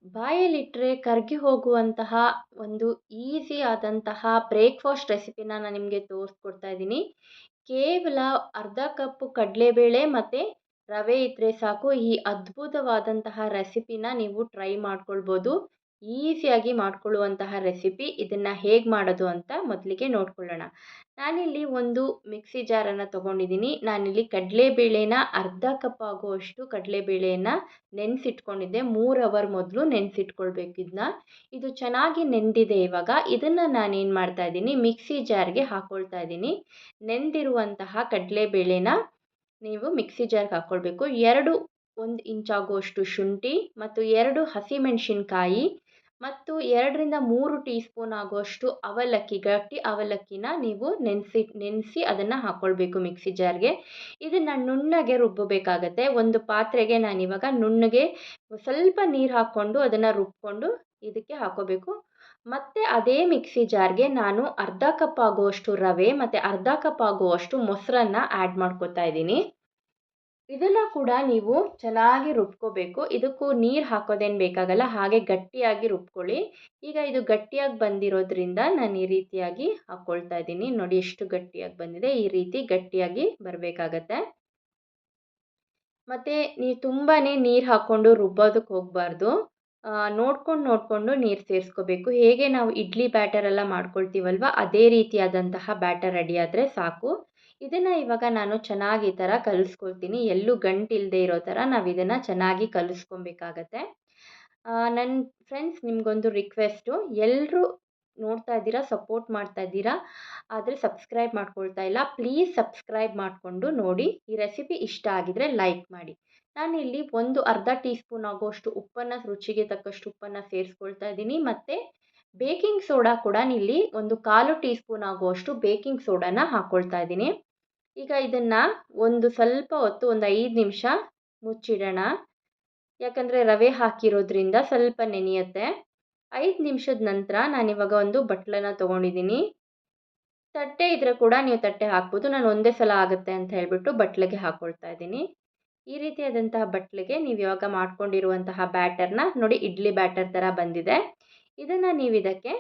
ಬಾಯಲ್ಲಿಟ್ಟರೆ ಕರಗಿ ಹೋಗುವಂತಹ ಒಂದು ಈಸಿ ಆದಂತಹ ಬ್ರೇಕ್ಫಾಸ್ಟ್ ರೆಸಿಪಿನ ನಾನು ನಿಮಗೆ ತೋರಿಸ್ಕೊಡ್ತಾ ಇದ್ದೀನಿ. ಕೇವಲ ಅರ್ಧ ಕಪ್ಪು ಕಡಲೆಬೇಳೆ ಮತ್ತು ರವೆ ಇದ್ದರೆ ಸಾಕು, ಈ ಅದ್ಭುತವಾದಂತಹ ರೆಸಿಪಿನ ನೀವು ಟ್ರೈ ಮಾಡ್ಕೊಳ್ಬೋದು. ಈಸಿಯಾಗಿ ಮಾಡ್ಕೊಳ್ಳುವಂತಹ ರೆಸಿಪಿ. ಇದನ್ನು ಹೇಗೆ ಮಾಡೋದು ಅಂತ ಮೊದಲಿಗೆ ನೋಡ್ಕೊಳ್ಳೋಣ. ನಾನಿಲ್ಲಿ ಒಂದು ಮಿಕ್ಸಿ ಜಾರನ್ನು ತೊಗೊಂಡಿದ್ದೀನಿ. ನಾನಿಲ್ಲಿ ಕಡಲೆಬೇಳೆನ ಅರ್ಧ ಕಪ್ ಆಗುವಷ್ಟು ಕಡಲೆಬೇಳೆಯನ್ನು ನೆನೆಸಿಟ್ಕೊಂಡಿದ್ದೆ. 3 ಅವರ್ ಮೊದಲು ನೆನೆಸಿಟ್ಕೊಳ್ಬೇಕು ಇದನ್ನ. ಇದು ಚೆನ್ನಾಗಿ ನೆಂದಿದೆ ಇವಾಗ. ಇದನ್ನು ನಾನೇನು ಮಾಡ್ತಾ ಇದ್ದೀನಿ, ಮಿಕ್ಸಿ ಜಾರ್ಗೆ ಹಾಕ್ಕೊಳ್ತಾ ಇದ್ದೀನಿ. ನೆಂದಿರುವಂತಹ ಕಡಲೆಬೇಳೆನ ನೀವು ಮಿಕ್ಸಿ ಜಾರ್ಗೆ ಹಾಕ್ಕೊಳ್ಬೇಕು. 1 ಇಂಚಾಗುವಷ್ಟು ಶುಂಠಿ ಮತ್ತು 2 ಹಸಿಮೆಣಸಿನ್ಕಾಯಿ ಮತ್ತು 2 ರಿಂದ 3 ಟೀ ಸ್ಪೂನ್ ಆಗುವಷ್ಟು ಅವಲಕ್ಕಿ, ಗಟ್ಟಿ ಅವಲಕ್ಕಿನ ನೀವು ನೆನೆಸಿ ಅದನ್ನು ಹಾಕ್ಕೊಳ್ಬೇಕು ಮಿಕ್ಸಿ ಜಾರ್ಗೆ. ಇದನ್ನು ನುಣ್ಣಗೆ ರುಬ್ಬಬೇಕಾಗತ್ತೆ. ಒಂದು ಪಾತ್ರೆಗೆ ನಾನಿವಾಗ ನುಣ್ಣಗೆ ಸ್ವಲ್ಪ ನೀರು ಹಾಕ್ಕೊಂಡು ಅದನ್ನು ರುಬ್ಕೊಂಡು ಇದಕ್ಕೆ ಹಾಕ್ಕೋಬೇಕು. ಮತ್ತು ಅದೇ ಮಿಕ್ಸಿ ಜಾರ್ಗೆ ನಾನು ಅರ್ಧ ಕಪ್ ಆಗುವಷ್ಟು ರವೆ ಮತ್ತು ಅರ್ಧ ಕಪ್ ಆಗುವಷ್ಟು ಮೊಸರನ್ನ ಆ್ಯಡ್ ಮಾಡ್ಕೊತಾ ಇದ್ದೀನಿ. ಇದನ್ನು ಕೂಡ ನೀವು ಚೆನ್ನಾಗಿ ರುಬ್ಕೋಬೇಕು. ಇದಕ್ಕೂ ನೀರು ಹಾಕೋದೇನು ಬೇಕಾಗಲ್ಲ, ಹಾಗೆ ಗಟ್ಟಿಯಾಗಿ ರುಬ್ಕೊಳ್ಳಿ. ಈಗ ಇದು ಗಟ್ಟಿಯಾಗಿ ಬಂದಿರೋದ್ರಿಂದ ನಾನು ಈ ರೀತಿಯಾಗಿ ಹಾಕ್ಕೊಳ್ತಾ ಇದ್ದೀನಿ. ನೋಡಿ ಎಷ್ಟು ಗಟ್ಟಿಯಾಗಿ ಬಂದಿದೆ. ಈ ರೀತಿ ಗಟ್ಟಿಯಾಗಿ ಬರಬೇಕಾಗತ್ತೆ. ಮತ್ತು ನೀವು ತುಂಬಾ ನೀರು ಹಾಕ್ಕೊಂಡು ರುಬ್ಬೋದಕ್ಕೆ ಹೋಗಬಾರ್ದು. ನೋಡ್ಕೊಂಡು ನೀರು ಸೇರಿಸ್ಕೋಬೇಕು. ಹೇಗೆ ನಾವು ಇಡ್ಲಿ ಬ್ಯಾಟರ್ ಎಲ್ಲ ಮಾಡ್ಕೊಳ್ತೀವಲ್ವ, ಅದೇ ರೀತಿಯಾದಂತಹ ಬ್ಯಾಟರ್ ರೆಡಿ ಆದರೆ ಸಾಕು. ಇದನ್ನು ಇವಾಗ ನಾನು ಚೆನ್ನಾಗಿ ಈ ಥರ ಕಲಿಸ್ಕೊಳ್ತೀನಿ. ಎಲ್ಲೂ ಗಂಟಿಲ್ಲದೆ ಇರೋ ಥರ ನಾವು ಇದನ್ನು ಚೆನ್ನಾಗಿ ಕಲಿಸ್ಕೊಬೇಕಾಗತ್ತೆ. ನನ್ನ ಫ್ರೆಂಡ್ಸ್, ನಿಮಗೊಂದು ರಿಕ್ವೆಸ್ಟು, ಎಲ್ಲರೂ ನೋಡ್ತಾ ಇದ್ದೀರಾ, ಸಪೋರ್ಟ್ ಮಾಡ್ತಾ ಇದ್ದೀರಾ, ಆದರೆ ಸಬ್ಸ್ಕ್ರೈಬ್ ಮಾಡ್ಕೊಳ್ತಾ ಇಲ್ಲ. ಪ್ಲೀಸ್ ಸಬ್ಸ್ಕ್ರೈಬ್ ಮಾಡಿಕೊಂಡು ನೋಡಿ. ಈ ರೆಸಿಪಿ ಇಷ್ಟ ಆಗಿದರೆ ಲೈಕ್ ಮಾಡಿ. ನಾನಿಲ್ಲಿ ಅರ್ಧ ಟೀ ಸ್ಪೂನ್ ಆಗುವಷ್ಟು ಉಪ್ಪನ್ನು, ರುಚಿಗೆ ತಕ್ಕಷ್ಟು ಉಪ್ಪನ್ನು ಸೇರಿಸ್ಕೊಳ್ತಾ ಇದ್ದೀನಿ. ಮತ್ತು ಬೇಕಿಂಗ್ ಸೋಡಾ ಕೂಡ ಇಲ್ಲಿ 1/4 ಟೀ ಸ್ಪೂನ್ ಆಗುವಷ್ಟು ಬೇಕಿಂಗ್ ಸೋಡಾನ ಹಾಕ್ಕೊಳ್ತಾ ಇದ್ದೀನಿ. ಈಗ ಇದನ್ನು ಸ್ವಲ್ಪ ಹೊತ್ತು 5 ನಿಮಿಷ ಮುಚ್ಚಿಡೋಣ. ಯಾಕಂದರೆ ರವೆ ಹಾಕಿರೋದ್ರಿಂದ ಸ್ವಲ್ಪ ನೆನೆಯುತ್ತೆ. 5 ನಿಮಿಷದ ನಂತರ ನಾನಿವಾಗ ಒಂದು ಬಟ್ಲನ್ನು ತೊಗೊಂಡಿದ್ದೀನಿ. ತಟ್ಟೆ ಇದ್ದರೆ ಕೂಡ ನೀವು ತಟ್ಟೆ ಹಾಕ್ಬೋದು. ನಾನು ಒಂದೇ ಸಲ ಆಗುತ್ತೆ ಅಂತ ಹೇಳಿಬಿಟ್ಟು ಬಟ್ಲಿಗೆ ಹಾಕ್ಕೊಳ್ತಾ ಇದ್ದೀನಿ. ಈ ರೀತಿಯಾದಂತಹ ಬಟ್ಲಿಗೆ ನೀವು ಇವಾಗ ಮಾಡ್ಕೊಂಡಿರುವಂತಹ ಬ್ಯಾಟರ್ನ ನೋಡಿ, ಇಡ್ಲಿ ಬ್ಯಾಟರ್ ಥರ ಬಂದಿದೆ. ಇದನ್ನು ನೀವು ಇದಕ್ಕೆ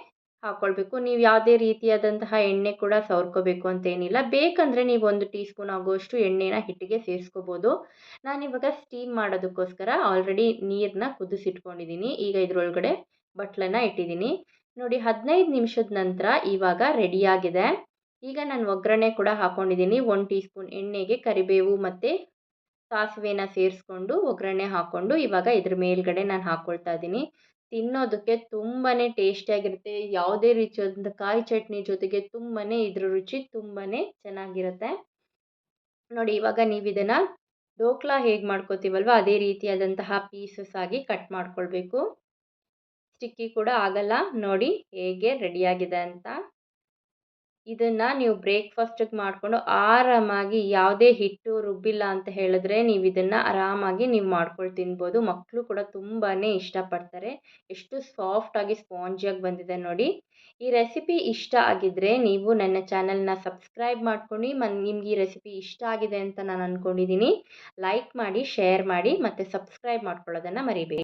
ಹಾಕ್ಕೊಳ್ಬೇಕು. ನೀವು ಯಾವುದೇ ರೀತಿಯಾದಂತಹ ಎಣ್ಣೆ ಕೂಡ ಸವರ್ಕೋಬೇಕು ಅಂತೇನಿಲ್ಲ. ಬೇಕಂದರೆ ನೀವು 1 ಟೀ ಸ್ಪೂನ್ ಆಗುವಷ್ಟು ಎಣ್ಣೆನ ಹಿಟ್ಟಿಗೆ ಸೇರಿಸ್ಕೋಬೋದು. ನಾನಿವಾಗ ಸ್ಟೀಮ್ ಮಾಡೋದಕ್ಕೋಸ್ಕರ ಆಲ್ರೆಡಿ ನೀರನ್ನ ಕುದಿಸಿಟ್ಕೊಂಡಿದ್ದೀನಿ. ಈಗ ಇದರೊಳಗಡೆ ಬಟ್ಲನ್ನು ಇಟ್ಟಿದ್ದೀನಿ. ನೋಡಿ, 15 ನಿಮಿಷದ ನಂತರ ಇವಾಗ ರೆಡಿಯಾಗಿದೆ. ಈಗ ನಾನು ಒಗ್ಗರಣೆ ಕೂಡ ಹಾಕ್ಕೊಂಡಿದ್ದೀನಿ. 1 ಟೀ ಸ್ಪೂನ್ ಎಣ್ಣೆಗೆ ಕರಿಬೇವು ಮತ್ತು ಸಾಸಿವೆನ ಸೇರಿಸ್ಕೊಂಡು ಒಗ್ಗರಣೆ ಹಾಕ್ಕೊಂಡು ಇವಾಗ ಇದ್ರ ಮೇಲ್ಗಡೆ ನಾನು ಹಾಕ್ಕೊಳ್ತಾ ಇದ್ದೀನಿ. ತಿನ್ನೋದಕ್ಕೆ ತುಂಬಾ ಟೇಸ್ಟಿಯಾಗಿರುತ್ತೆ. ಯಾವುದೇ ರೀತಿಯಾದಂಥ ಕಾಯಿ ಚಟ್ನಿ ಜೊತೆಗೆ ಇದ್ರ ರುಚಿ ತುಂಬಾ ಚೆನ್ನಾಗಿರುತ್ತೆ. ನೋಡಿ, ಇವಾಗ ನೀವು ಇದನ್ನು ಡೋಕ್ಲಾ ಹೇಗೆ ಮಾಡ್ಕೋತೀವಲ್ವ, ಅದೇ ರೀತಿಯಾದಂತಹ ಪೀಸಸ್ ಆಗಿ ಕಟ್ ಮಾಡ್ಕೊಳ್ಬೇಕು. ಸ್ಟಿಕ್ಕಿ ಕೂಡ ಆಗಲ್ಲ. ನೋಡಿ ಹೇಗೆ ರೆಡಿಯಾಗಿದೆ ಅಂತ. ಇದನ್ನು ನೀವು ಬ್ರೇಕ್ಫಾಸ್ಟಿಗೆ ಮಾಡಿಕೊಂಡು ಆರಾಮಾಗಿ, ಯಾವುದೇ ಹಿಟ್ಟು ರುಬ್ಬಿಲ್ಲ ಅಂತ ಹೇಳಿದ್ರೆ ನೀವು ಇದನ್ನು ಆರಾಮಾಗಿ ನೀವು ಮಾಡ್ಕೊಂಡು ತಿನ್ಬೋದು. ಮಕ್ಕಳು ಕೂಡ ತುಂಬಾ ಇಷ್ಟಪಡ್ತಾರೆ. ಎಷ್ಟು ಸಾಫ್ಟಾಗಿ ಸ್ಪಾಂಜಿಯಾಗಿ ಬಂದಿದೆ ನೋಡಿ. ಈ ರೆಸಿಪಿ ಇಷ್ಟ ಆಗಿದ್ದರೆ ನೀವು ನನ್ನ ಚಾನಲ್ನ ಸಬ್ಸ್ಕ್ರೈಬ್ ಮಾಡ್ಕೊಂಡು, ನಿಮ್ಗೆ ಈ ರೆಸಿಪಿ ಇಷ್ಟ ಆಗಿದೆ ಅಂತ ನಾನು ಅಂದ್ಕೊಂಡಿದ್ದೀನಿ. ಲೈಕ್ ಮಾಡಿ, ಶೇರ್ ಮಾಡಿ ಮತ್ತು ಸಬ್ಸ್ಕ್ರೈಬ್ ಮಾಡ್ಕೊಳ್ಳೋದನ್ನು ಮರಿಬೇಡಿ.